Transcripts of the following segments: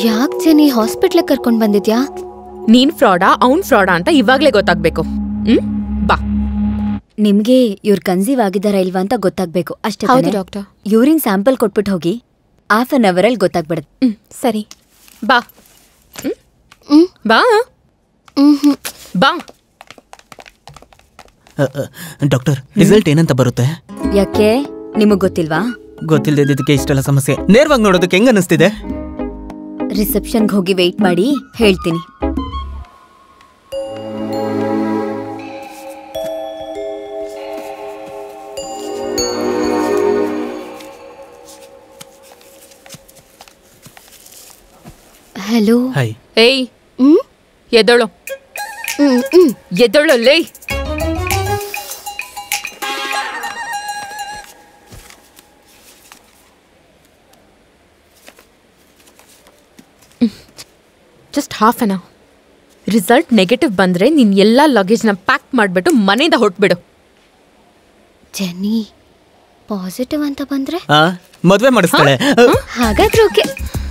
ಯಾಕೆ ಜೆನಿ ಹಾಸ್ಪಿಟ್ಲಿಗೆ ಕರ್ಕೊಂಡು ಬಂದಿದ್ಯಾ? ನೀನ್ ಫ್ರಾಡಾ ಅವ್ನ್ ಫ್ರಾಡಾ ಅಂತ ಇವಾಗ್ಲೇ ಗೊತ್ತಾಗ್ಬೇಕು. ಬಾ. ನಿಮ್ಗೆ ಇವ್ರು ಕನ್ಸೀವ್ ಆಗಿದಾರ ಇಲ್ವಾ ಅಂತ ಗೊತ್ತಾಗ್ಬೇಕು ಅಷ್ಟೇ. ಹೌದು ಡಾಕ್ಟರ್. ಯೂರಿನ್ ಸ್ಯಾಂಪಲ್ ಕೊಟ್ಬಿಟ್ಟು ಹೋಗಿ, ಹಾಫ್ ಅನ್ ಅವರ್ ಅಲ್ಲಿ ಗೊತ್ತಾಗ್ಬಿಡುತ್ತೆ. ಸರಿ ಬಾ. ಬಾ ಬಾ. ಡಾಕ್ಟರ್, ರಿಸಲ್ಟ್ ಏನಂತ ಬರುತ್ತೆ? ಯಾಕೆ ನಿಮಗ್ ಗೊತ್ತಿಲ್ವಾ? ಗೊತ್ತಿಲ್ಲದಿದ್ದಕ್ಕೆ ಇಷ್ಟೆಲ್ಲ ಸಮಸ್ಯೆ. ನೇರವಾಗಿ ನೋಡೋದಕ್ಕೆ ಹೆಂಗ ಅನಿಸ್ತಿದೆ? ರಿಸೆಪ್ಷನ್ಗೆ ಹೋಗಿ ವೆಯ್ಟ್ ಮಾಡಿ, ಹೇಳ್ತೀನಿ. ಹಲೋ. ಹಾಯ್. ಏಯ್ ಎದ್ದೋಳು. ಎದ್ದೋಳು ಲೇ. Just half an hour. Result negative ಬಂದ್ರೆ ನೀನ್ ಎಲ್ಲಾ ಲಗೇಜ್ನ ಪ್ಯಾಕ್ ಮಾಡ್ಬಿಟ್ಟು ಮನೆಯಿಂದ ಹೊರಟ್ಬಿಡು. ಜೆನಿ ಪಾಸಿಟಿವ್ ಅಂತ ಬಂದ್ರೆ ಮದ್ವೆ ಮಾಡಿಸ್ತಾಳೆ. ಹಾಗಾದ್ರೆ ಓಕೆ.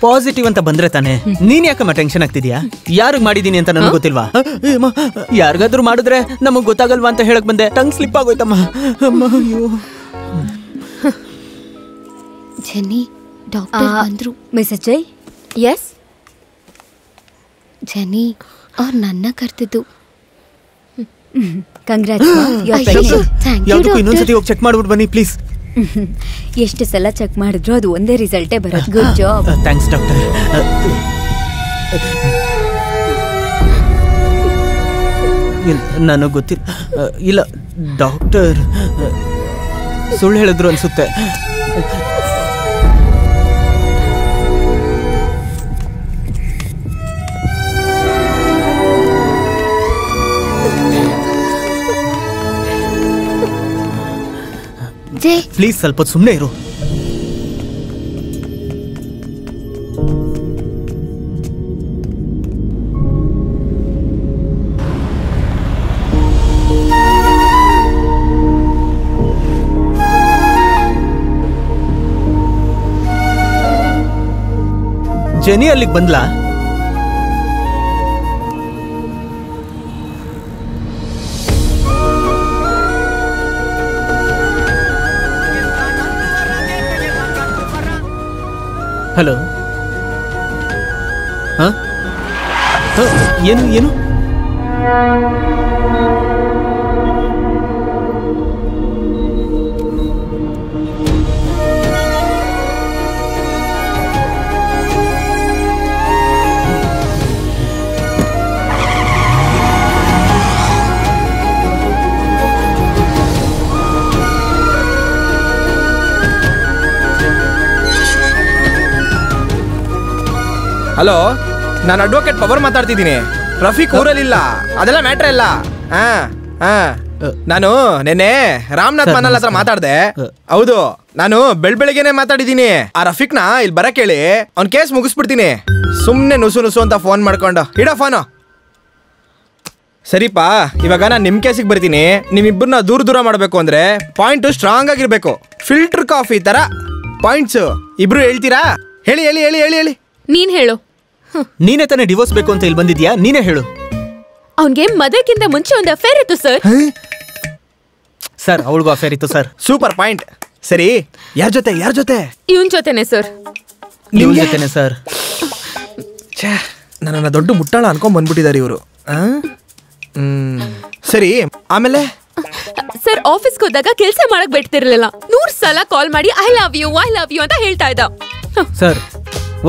ಪಾಸಿಟಿವ್ ಅಂತ ಬಂದ್ರೆ ತಾನೆ. ನೀನ್ ಯಾಕಮ್ಮ ಟೆನ್ಷನ್ ಆಗ್ತಿದ್ಯಾ? ಯಾರಿಗ್ ಮಾಡಿದೀನಿ ಅಂತ ನನಗೆ ಗೊತ್ತಿಲ್ವಾ? ಯಾರಿಗಾದ್ರೂ ಮಾಡಿದ್ರೆ ನಮಗ್ ಗೊತ್ತಾಗಲ್ವಾ ಅಂತ ಹೇಳಕ್ ಬಂದೆ. ಟಂಗ್ ಸ್ಲಿಪ್ ಆಗೋಯ್ತಮ್ಮ. ಜೆನಿ ಡಾಕ್ಟರ್ ಬಂದ್ರು. ಮಿಸ್ ಅಜಯ್. ಎಸ್. ಜೆನಿ ಅವ್ರು ನನ್ನ ಕರ್ತಿದ್ದು. ಯಾವ್ದಕ್ಕೂ ಇನ್ನೊಂದ್ಸತಿ ಹೋಗಿ ಚೆಕ್ ಮಾಡ್ಬಿಟ್ಟು ಬನ್ನಿ ಪ್ಲೀಸ್. ಎಷ್ಟು ಸಲ ಚೆಕ್ ಮಾಡಿದ್ರು ಅದು ಒಂದೇ ರಿಸಲ್ಟೇ ಬರೋದು. Good job. Thanks doctor. ನನಗೆ ಗೊತ್ತಿಲ್ಲ. ಇಲ್ಲ ಡಾಕ್ಟರ್ ಸುಳ್ಳು ಹೇಳಿದ್ರು ಅನ್ಸುತ್ತೆ. ಪ್ಲೀಸ್ ಸ್ವಲ್ಪ ಸುಮ್ಮನೆ ಇರು. ಜೆನಿ ಅಲ್ಲಿಗೆ ಬಂದ್ಲಾ? ಹಲೋ. ಏನು ಏನು? ಹಲೋ, ನಾನು ಅಡ್ವೊಕೇಟ್ ಪವರ್ ಮಾತಾಡ್ತಿದ್ದೀನಿ. ರಫೀಕ್ ಊರಲ್ಲಿಲ್ಲ, ಅದೆಲ್ಲ ಮ್ಯಾಟ್ರ್ ಇಲ್ಲ. ನಾನು ನೆನ್ನೆ ರಾಮನಾಥ್ ಮನಲ್ ಹತ್ರ ಮಾತಾಡ್ದೆ. ಹೌದು, ನಾನು ಬೆಳಗ್ಗೆನೆ ಮಾತಾಡಿದ್ದೀನಿ. ಆ ರಫೀಕ್ನ ಇಲ್ಲಿ ಬರಕ್ ಹೇಳಿ ಅವ್ನ ಕೇಸ್ ಮುಗಿಸ್ಬಿಡ್ತೀನಿ. ಸುಮ್ನೆ ನುಸು ನುಸು ಅಂತ ಫೋನ್ ಮಾಡ್ಕೊಂಡು ಇಡೋ ಫೋನು. ಸರಿಪಾ, ಇವಾಗ ನಾನು ನಿಮ್ ಕೇಸಿಗೆ ಬರ್ತೀನಿ. ನಿಮ್ಮಿಬ್ಬರನ್ನ ದೂರ ದೂರ ಮಾಡ್ಬೇಕು ಅಂದ್ರೆ ಪಾಯಿಂಟ್ ಸ್ಟ್ರಾಂಗ್ ಆಗಿರ್ಬೇಕು. ಫಿಲ್ಟರ್ ಕಾಫಿ ತರ ಪಾಯಿಂಟ್ಸ್. ಇಬ್ರು ಹೇಳ್ತೀರಾ? ಹೇಳಿ ಹೇಳಿ ಹೇಳಿ ಹೇಳಿ ಹೇಳಿ. ನೀನ್ ಹೇಳು. ನೀನೇ ತಾನೇ ಡಿವೋರ್ಸ್ ಬೇಕು ಅಂತ ಇಲ್ಲಿ ಬಂದಿದ್ಯಾ? ನೀನೇ ಹೇಳು. ಅವನ್ಗೆ ಮದುವೆಗಿಂತ ಮುಂಚೆ ಒಂದು ಅಫೇರ್ ಇತ್ತು ಸರ್. ಸರ್ ಅವಳಿಗೂ ಅಫೇರ್ ಇತ್ತು ಸರ್. Super point. ಸರಿ, ಯಾರ ಜೊತೆ? ಯಾರ ಜೊತೆ? ಇವನ್ ಜೊತೆನೆ ಸರ್. ನಿಮ್ ಜೊತೆನೆ ಸರ್. ನನ್ನ ದೊಡ್ಡ ಮುಟ್ಟಾಳ ಅನ್ಕೊಂಡ್ ಬಂದ್ಬಿಟ್ಟಿದ್ದಾರೆ ಇವರು. ಸರಿ, ಆಮೇಲೆ ಸರ್ ಆಫೀಸ್ಗೆ ಹೋದಾಗ ಕೆಲಸ ಮಾಡಕ್ ಬಿಡ್ತಿರ್ಲಿಲ್ಲ. 100 ಸಲ ಕಾಲ್ ಮಾಡಿ ಐ ಲವ್ ಯು ಅಂತ ಹೇಳ್ತಾ ಇದ್ದ. ಸರ್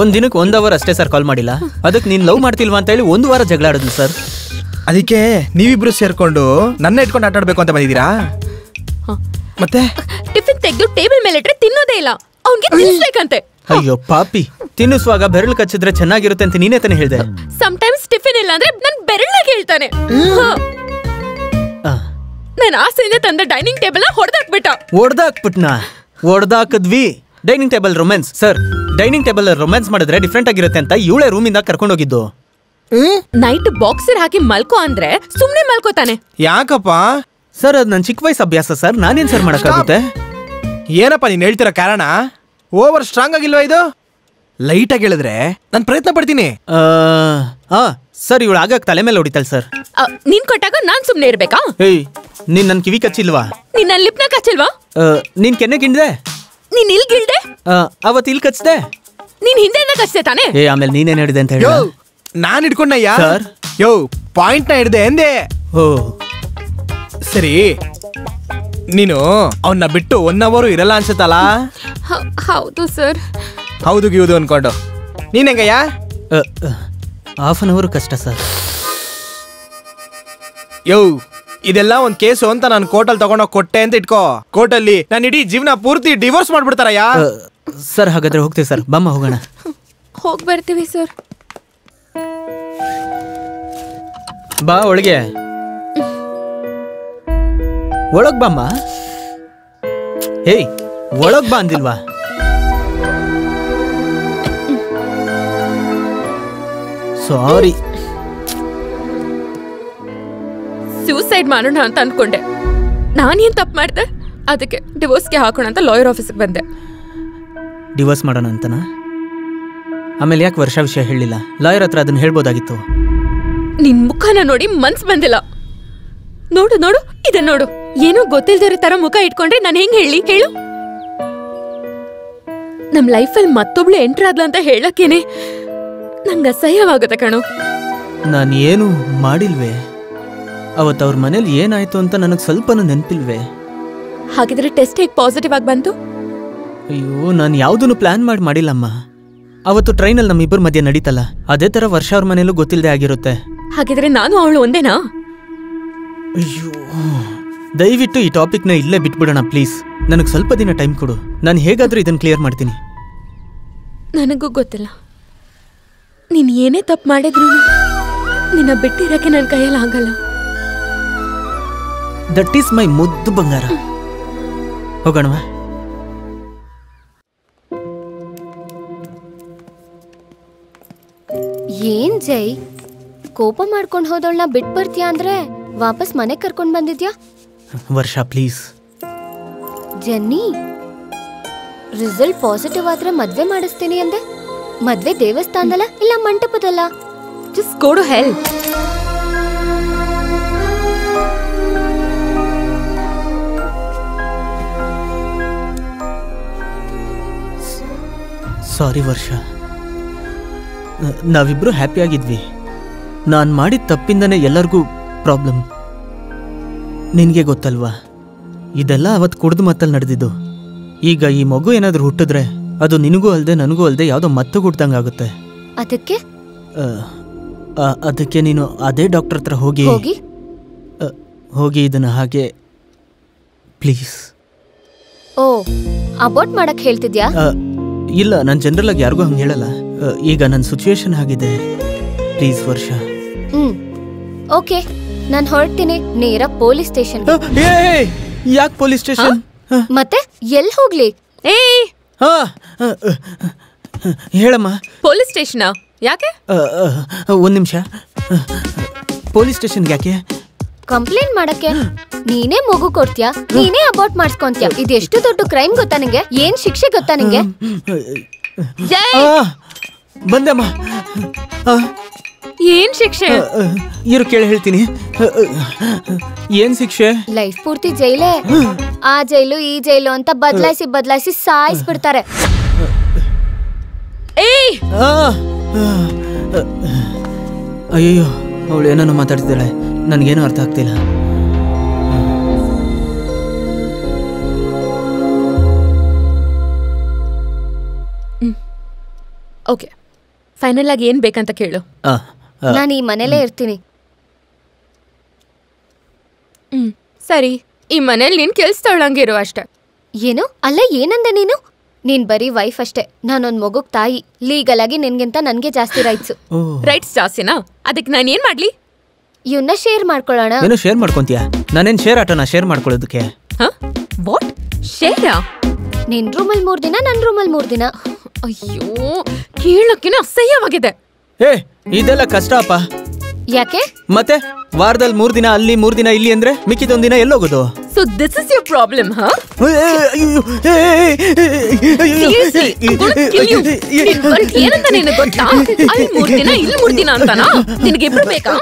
ಒಂದ್ ದಿನಕ್ಕೆ 1 ಅವರ್ ಅಷ್ಟೇ ಸರ್ ಕಾಲ್ ಮಾಡಿಲ್ಲ. ಅದಕ್ಕೆ ನೀನ್ ಲವ್ ಮಾಡ್ತಿಲ್ವಾ ಅಂತ ಹೇಳಿ 1 ವಾರ ಜಗಳ ಆಡಿದ್ಲು ಸರ್. ಅದಕ್ಕೆ ನೀವಿಬ್ರು ಸೇರ್ಕೊಂಡು ನನ್ನ ಇಟ್ಕೊಂಡು ಆಟ ಆಡ್ಬೇಕು ಅಂತ ಬಂದಿದ್ದೀರಾ? ಮತ್ತೆ ಟಿಫಿನ್ ತೆಗೆದು ಟೇಬಲ್ ಮೇಲೆ ಇಟ್ರೆ ತಿನ್ನೋದೇ ಇಲ್ಲ. ಅವ್ನಿಗೆ ತಿನ್ಸ್ಬೇಕಂತೆ. ಅಯ್ಯೋ ಪಾಪಿ, ತಿನ್ನಿಸುವಾಗ ಬೆರಳು ಕಚ್ಚಿದ್ರೆ ಚೆನ್ನಾಗಿರುತ್ತೆ ಅಂತ ನೀನೇ ತಾನೇ ಹೇಳ್ದೆ. ಸಮ್ಟೈಮ್ಸ್ ಟಿಫಿನ್ ಇಲ್ಲ ಅಂದ್ರೆ ನನ್ ಬೆರಳಾಗಿ ಹೇಳ್ತಾನೆ. ನಾನು ಆಸೆಯಿಂದ ತಂದ ಡೈನಿಂಗ್ ಟೇಬಲ್ ಹೊಡೆದಾಕ್ಬಿಟ್ಟ. ಹೊಡೆದಾಕದ್ವಿ. Dining table romance sir. Dining table romance ಮಾಡಿದ್ರೆ ಡಿಫ್ರೆಂಟ್ ಆಗಿರುತ್ತೆ ಅಂತ ಇವಳೇ ರೂಮಿಂದ ಕರ್ಕೊಂಡು ಹೋಗಿದ್ದು. ನೈಟ್ ಬಾಕ್ಸರ್ ಹಾಕಿ ಮಲ್ಕೋ ಅಂದ್ರೆ ಸುಮ್ನೆ ಮಲ್ಕೋತಾನೆ. ಯಾಕಪ್ಪ ಸರ್? ಅದು ನನ್ನ ಚಿಕ್ಕ ವಯಸ್ಸು ಅಭ್ಯಾಸ ಸರ್. ನಾನೇನ್ ಸರ್ ಮಾಡಕ್ಕಾಗುತ್ತೆ? ಏನಪ್ಪ ನೀನ್ ಹೇಳ್ತಿರೋ ಕಾರಣ? ಓವರ್ ಸ್ಟ್ರಾಂಗ್ ಆಗಿಲ್ವಾ ಇದು? ಲೈಟ್ ಆಗಿ ಹೇಳಿದ್ರೆ ನಾನು ಪ್ರಯತ್ನ ಪಡ್ತೀನಿ. ಸರ್ ಇವಳು ಆಗಾಗ ತಲೆ ಮೇಲೆ ಹೊಡಿತಾಳೆ ಸರ್. ನೀನ್ ಕೊಟ್ಟಾಗ ನಾನ್ ಸುಮ್ನೆ ಇರ್ಬೇಕಾ? ಏಯ್ ನೀನ್ ನನ್ ಕಿವಿ ಕಚ್ಚಿಲ್ವಾ? ನೀನ್ ನನ್ ಲಿಪ್ನ ಕಚ್ಚಲ್ವಾ? ನೀನ್ ಕೆನ್ನೆ ಗಿಂಡ್ದೆ? ನೀನ್ ಇಲ್ ಗಿಳ್ದೆ? ಅವತ್ ಇಲ್ಲಿ ಕಚ್ದೆ? ನೀನ್ ಹಿಂದೆಯಿಂದ ಕಚ್ದೆ ತಾನೆ? ಆಮೇಲೆ ನೀನೇನ್ ಹೇಳಿದೆ ಅಂತ ಹೇಳಿ. ಯೋ ನಾನ್ ಹಿಡ್ಕೊಂಡಯ್ಯ ಸರ್. ಯೋ ಪಾಯಿಂಟ್ ನ ಹಿಡ್ದೆ ಎಂದೆ. ಓ ಸರಿ, ನೀನು ಅವನ್ನ ಬಿಟ್ಟು 1 hour ಇರಲ್ಲ ಅನ್ಸುತ್ತಲ್ಲ? ಹೌದು ಸರ್. ಹೌದು ಗಿವುದು ಅನ್ಕೊಂಡು ನೀನ್ ಹೆಂಗಯ್ಯ? 1/2 hour ಕಷ್ಟ ಸರ್. ಯೋ ಇದೆಲ್ಲ ಒಂದ್ ಕೇಸು ಅಂತ ನಾನು ಕೋರ್ಟಲ್ಲಿ ತಗೊಂಡೋಗಿ ಕೊಟ್ಟೆ ಅಂತ ಇಟ್ಕೋ. ಕೋರ್ಟಲ್ಲಿ ನಾನು ಇಡೀ ಜೀವನ ಪೂರ್ತಿ ಡಿವೋರ್ಸ್ ಮಾಡ್ಬಿಡ್ತಾರಯ್ಯ. ಸರ್ ಹಾಗಾದ್ರೆ ಹೋಗ್ತೀವಿ ಸರ್. ಬಮ್ಮ ಹೋಗೋಣ. ಹೋಗ್ ಬರ್ತೀವಿ ಸರ್. ಬಾ ಒಳಗೆ. ಒಳಗ್ ಬಾಮ್ಮ. ಹೇಯ್ ಒಳಗ್ ಬಾ ಅಂದಿಲ್ವಾ? ಸಾರಿ. ಸೂಸೈಡ್ ಮಾಡೋಣ ಅಂತ ಅನ್ಕೊಂಡೆ. ನಾನೇನ್ ತಪ್ಪು ಮಾಡ್ದೆ? ಅದಕ್ಕೆ ಡಿವೋರ್ಸ್ಗೆ ಹಾಕೋಣ ಅಂತ ಲಾಯರ್ ಆಫೀಸ್ಗೆ ಬಂದೆ. ಡಿವೋರ್ಸ್ ಮಾಡೋಣ ಅಂತನಾ? ಆಮೇಲೆ ಯಾಕೆ ವರ್ಷ ವಿಷಯ ಹೇಳಿಲ್ಲ? ಲಾಯರ್ ಹತ್ರ ಅದನ್ನ ಹೇಳ್ಬೋದಾಗಿತ್ತು. ನಿನ್ ಮುಖನ ನೋಡಿ ಮನ್ಸ್ ಬಂದಿಲ್ಲ. ನೋಡು ನೋಡು ಇದನ್ನ ನೋಡು. ಏನೋ ಗೊತ್ತಿಲ್ದಿರೋ ತರ ಮುಖ ಇಟ್ಕೊಂಡ್ರೆ ನಾನು ಹೆಂಗ್ ಹೇಳಿ ಹೇಳು? ನಮ್ ಲೈಫಲ್ಲಿ ಮತ್ತೊಬ್ಳು ಎಂಟ್ರ್ ಆದ್ಲ ಅಂತ ಹೇಳಕ್ಕೇನೆ ನಂಗೆ ಅಸಹ್ಯವಾಗುತ್ತೆ ಕಣು. ನಾನು ಏನು ಮಾಡಿಲ್ವೇ? ಅವತ್ತು ಅವ್ರ ಮನೇಲಿ ಏನಾಯ್ತು ಅಂತ ನನಗೆ ಸ್ವಲ್ಪನೂ ನೆನಪಿಲ್ವೇ? ಹಾಗಿದ್ರೆ ಟೆಸ್ಟ್ ಹೇಗೆ ಪಾಸಿಟಿವ್ ಆಗಿ ಬಂತು? ಅಯ್ಯೋ ನಾನು ಯಾವುದನ್ನು ಪ್ಲಾನ್ ಮಾಡಿಲ್ಲಮ್ಮ. ಅವತ್ತು ಟ್ರೈನಲ್ಲಿ ನಮ್ಮಿಬ್ಬರ ಮಧ್ಯೆ ನಡೀತಲ್ಲ, ಅದೇ ಥರ ವರ್ಷ ಅವ್ರ ಮನೇಲೂ ಗೊತ್ತಿಲ್ಲದೆ ಆಗಿರುತ್ತೆ. ಹಾಗಿದ್ರೆ ನಾನು ಅವಳು ಒಂದೇನಾ? ಅಯ್ಯೋ ದಯವಿಟ್ಟು ಈ ಟಾಪಿಕ್ನ ಇಲ್ಲೇ ಬಿಟ್ಬಿಡೋಣ ಪ್ಲೀಸ್. ನನಗೆ ಸ್ವಲ್ಪ ದಿನ ಟೈಮ್ ಕೊಡು. ನಾನು ಹೇಗಾದರೂ ಇದನ್ನು ಕ್ಲಿಯರ್ ಮಾಡ್ತೀನಿ. ನನಗೂ ಗೊತ್ತಿಲ್ಲ. ನೀನು ಏನೇ ತಪ್ಪು ಮಾಡಿದ್ರು ನಿನ್ನ ಬಿಟ್ಟಿರಕ್ಕೆ ನನ್ನ ಕೈಯಲ್ಲಿ ಆಗಲ್ಲ. ದಟ್ ಈಸ್ ಮೈ ಮುದ್ದು ಬಂಗಾರ. ಹೋಗೋಣವಾ? ಏನ್ ಜೈ, ಕೋಪ ಮಾಡ್ಕೊಂಡು ಹೋದವಳನ್ನ ಬಿಟ್ ಬರ್ತೀಯಾ ಅಂದ್ರೆ ವಾಪಸ್ ಮನೆಗೆ ಕರ್ಕೊಂಡ್ ಬಂದಿದ್ಯಾ? ವರ್ಷ ಪ್ಲೀಸ್. ಜೆನ್ನಿ, ರಿಸಲ್ಟ್ ಪಾಸಿಟಿವ್ ಆದ್ರೆ ಮದ್ವೆ ಮಾಡಿಸ್ತೀನಿ ಅಂದೆ. ಮದ್ವೆ ದೇವಸ್ಥಾನದಲ್ಲ ಇಲ್ಲ ಮಂಟಪದಲ್ಲ? Just go to hell. ಸಾರಿ ವರ್ಷ, ನಾವಿಬ್ರು ಹ್ಯಾಪಿಯಾಗಿದ್ವಿ. ನಾನು ಮಾಡಿದ ತಪ್ಪಿಂದನೇ ಎಲ್ಲರಿಗೂ ಪ್ರಾಬ್ಲಮ್. ನಿನಗೆ ಗೊತ್ತಲ್ವಾ, ಇದೆಲ್ಲ ಅವತ್ತು ಕುಡ್ದು ಮತ್ತಲ್ಲಿ ನಡೆದಿದ್ದು. ಈಗ ಈ ಮಗು ಏನಾದರೂ ಹುಟ್ಟಿದ್ರೆ ಅದು ನಿನಗೂ ಅಲ್ಲದೆ ನನಗೂ ಅಲ್ಲದೆ ಯಾವುದೋ ಮತ್ತೆ ಹುಟ್ಟಿದಂಗೆ ಆಗುತ್ತೆ. ಅದಕ್ಕೆ ಅದಕ್ಕೆ ನೀನು ಅದೇ ಡಾಕ್ಟರ್ ಹತ್ರ ಹೋಗಿ ಇದನ್ನು ಹಾಗೆ ಪ್ಲೀಸ್. ಓ, ಅಬಾರ್ಟ್ ಮಾಡಕ್ ಹೇಳ್ತಿದ್ಯಾ? ಇಲ್ಲ, ನಾನು ಜನರಲ್ ಆಗಿ ಯಾರಿಗೂ ಹಂಗೆ ಹೇಳಲ್ಲ. ಈಗ ನನ್ನ ಸಿಚುವೇಶನ್ ಆಗಿದೆ. ಪ್ಲೀಸ್ ವರ್ಷ. ಓಕೆ, ನಾನು ಹೊರಡ್ತೀನಿ ನೇರ ಪೊಲೀಸ್ ಸ್ಟೇಷನ್. ಯಾಕೆ ಪೊಲೀಸ್ ಸ್ಟೇಷನ್? ಮತ್ತೆ ಎಲ್ಲಿ ಹೋಗ್ಲಿ? ಹೇಳಮ್ಮ. ಪೊಲೀಸ್ ಸ್ಟೇಷನ್ ಯಾಕೆ? ಒಂದು ನಿಮಿಷ. ಪೊಲೀಸ್ ಸ್ಟೇಷನ್ಗೆ ಯಾಕೆ? ಕಂಪ್ಲೇಂಟ್ ಮಾಡಕ್ಕೆ. ನೀನೇ ಮಗು ಕೊಡ್ತೀಯಾ, ನೀನೇ ಅಬಾರ್ಟ್ ಮಾಡಿಸ್ಕೊಂತೀಯ. ಇದೆಷ್ಟು ದೊಡ್ಡ ಕ್ರೈಮ್ ಗೊತ್ತಾ ನಿಂಗೆ? ಏನ್ ಶಿಕ್ಷೆ ಗೊತ್ತಾ ನಿಂಗೆ? ಬಂದಮ್ಮ. ಏನ್ ಶಿಕ್ಷೆ? ಇರು ಕೇಳಿ ಹೇಳ್ತೀನಿ. ಏನ್ ಶಿಕ್ಷೆ? ಲೈಫ್ ಪೂರ್ತಿ ಜೈಲೇ. ಆ ಜೈಲು ಈ ಜೈಲು ಅಂತ ಬದಲಾಯಿಸಿ ಸಾಯಿಸ್ಬಿಡ್ತಾರೆ. ಅಯ್ಯೋ, ಅವಳು ಏನೋ ಮಾತಾಡ್ತಿದ್ದಾಳೆ, ನನಗೇನು ಅರ್ಥ ಆಗ್ತಿಲ್ಲ. ಓಕೆ, ಫೈನಲ್ ಆಗಿ ಏನ್ ಬೇಕಂತ ಕೇಳು. ನಾನು ಈ ಮನೇಲೇ ಇರ್ತೀನಿ. ಸರಿ, ಈ ಮನೇಲಿ ನೀನ್ ಕೆಲ್ಸದವಳಂಗಿರು ಅಷ್ಟೆ. ಏನು? ಅಲ್ಲ, ಏನಂದೆ ನೀನು? ನೀನ್ ಬರೀ ವೈಫ್ ಅಷ್ಟೇ, ನಾನೊಂದ್ ಮಗುಗ್ ತಾಯಿ. ಲೀಗಲ್ ಆಗಿ ನಿನ್ಗಿಂತ ನನ್ಗೆ ಜಾಸ್ತಿ ರೈಟ್ಸ್. ರೈಟ್ಸ್ ಜಾಸ್ತಿನಾ? ಅದಕ್ಕೆ ನಾನು ಏನ್ ಮಾಡ್ಲಿ? ಇವನ್ನ ಶೇರ್ ಮಾಡ್ಕೊಳ್ಳೋಣ. ಏನು ಶೇರ್ ಮಾಡ್ಕೊಂತೀಯ? ನಾನೇನ್ ಶೇರ್ ಆಟನ ಶೇರ್ ಮಾಡ್ಕೊಳ್ಳೋದಕ್ಕೆ? ವಾಟ್ ಶೇರಾ? ನಿನ್ ರೂಮಲ್ಲಿ 3 ದಿನ, ನನ್ ರೂಮಲ್ಲಿ 3 ದಿನ. ಅಯ್ಯೋ, ಕೇಳಕ್ಕಿನ ಅಸಹ್ಯವಾಗಿದೆ. ಇದೆಲ್ಲ ಕಷ್ಟ ಅಪ್ಪ. ಯಾಕೆ? ಮತ್ತೆ ವಾರದಲ್ಲಿ 3 ದಿನ ಅಲ್ಲಿ 3 ದಿನ ಇಲ್ಲಿ ಅಂದ್ರೆ ಮಿಕ್ಕಿದೊಂದ್ ದಿನ ಎಲ್ಲೋಗೋದು? So this is your problem ಹಾ Seriously, I'm gonna kill you. ಏನಂತ ನಿನಗೆ ಗೊತ್ತಾ? ಅಲ್ಲಿ 3 ದಿನ ಇಲ್ಲಿ 3 ದಿನ ಅಂತಾನಾ? ನಿನಗೆ ಇಬ್ರು ಬೇಕಾ?